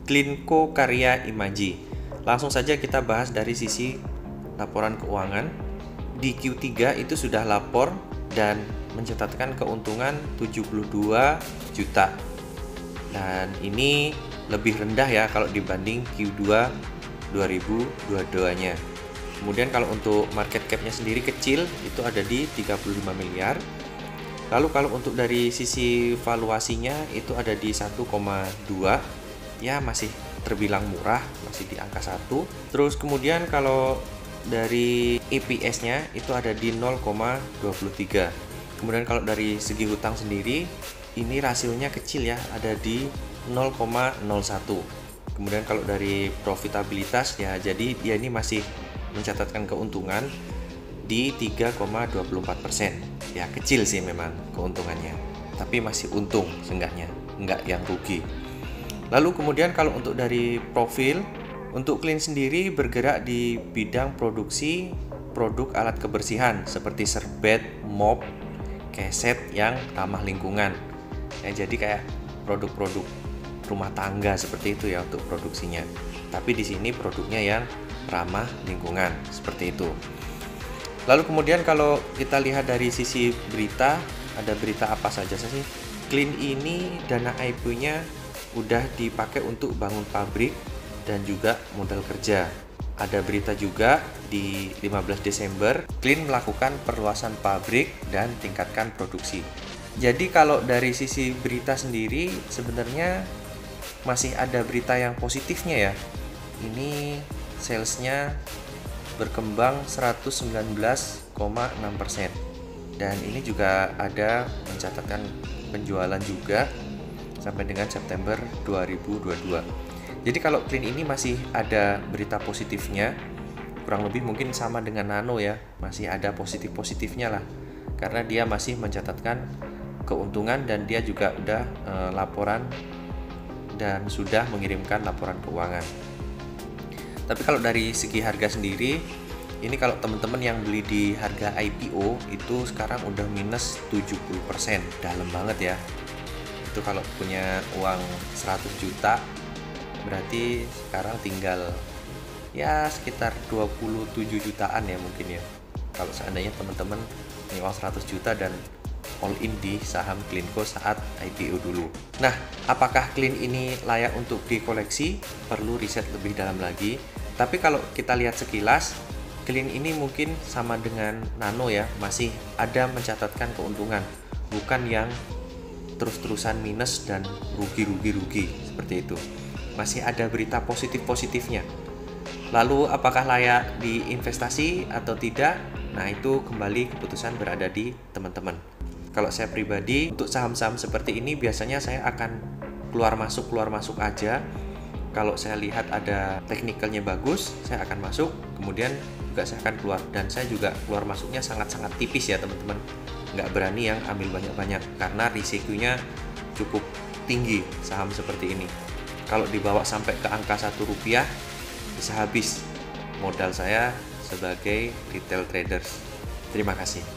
Cleanco Karya Imaji. Langsung saja kita bahas dari sisi laporan keuangan. Di Q3 itu sudah lapor dan mencatatkan keuntungan 72 juta. Dan ini lebih rendah ya kalau dibanding Q2 2022-nya. Kemudian kalau untuk market cap-nya sendiri kecil, itu ada di 35 miliar. Lalu kalau untuk dari sisi valuasinya itu ada di 1,2, ya masih terbilang murah, masih di angka 1. Terus kemudian kalau dari EPS-nya itu ada di 0,23. Kemudian kalau dari segi hutang sendiri, ini rasionya kecil ya, ada di 0,01. Kemudian kalau dari profitabilitas ya, jadi dia ini masih mencatatkan keuntungan di 3,24%. Ya kecil sih memang keuntungannya, tapi masih untung seenggaknya, enggak yang rugi. Lalu kemudian kalau untuk dari profil, untuk Clean sendiri bergerak di bidang produksi produk alat kebersihan seperti serbet, mop, keset yang ramah lingkungan. Ya, jadi kayak produk-produk rumah tangga seperti itu ya untuk produksinya. Tapi di sini produknya yang ramah lingkungan seperti itu. Lalu kemudian kalau kita lihat dari sisi berita, ada berita apa saja sih? Clean ini dana IPO-nya udah dipakai untuk bangun pabrik dan juga modal kerja. Ada berita juga di 15 Desember, Clean melakukan perluasan pabrik dan tingkatkan produksi. Jadi kalau dari sisi berita sendiri sebenarnya masih ada berita yang positifnya ya. Ini salesnya berkembang 119,6%, dan ini juga ada mencatatkan penjualan juga sampai dengan September 2022. Jadi kalau Clean ini masih ada berita positifnya, kurang lebih mungkin sama dengan Nano ya, masih ada positif-positifnya lah, karena dia masih mencatatkan keuntungan dan dia juga udah laporan dan sudah mengirimkan laporan keuangan. Tapi kalau dari segi harga sendiri, ini kalau teman-teman yang beli di harga IPO itu sekarang udah minus 70%, dalam banget ya. Itu kalau punya uang 100 juta berarti sekarang tinggal ya sekitar 27 jutaan ya mungkin ya, kalau seandainya teman-teman punya uang 100 juta dan all in di saham Cleanco saat IPO dulu. Nah, apakah Clean ini layak untuk dikoleksi? Perlu riset lebih dalam lagi. Tapi kalau kita lihat sekilas, Clean ini mungkin sama dengan Nano ya, masih ada mencatatkan keuntungan, bukan yang terus-terusan minus dan rugi seperti itu. Masih ada berita positif-positifnya. Lalu apakah layak diinvestasi atau tidak? Nah, itu kembali keputusan berada di teman-teman. Kalau saya pribadi, untuk saham-saham seperti ini biasanya saya akan keluar masuk aja. Kalau saya lihat ada teknikalnya bagus, saya akan masuk, kemudian juga saya akan keluar. Dan saya juga keluar masuknya sangat-sangat tipis ya teman-teman. Nggak berani yang ambil banyak-banyak, karena risikonya cukup tinggi saham seperti ini. Kalau dibawa sampai ke angka Rp1, bisa habis modal saya sebagai retail traders. Terima kasih.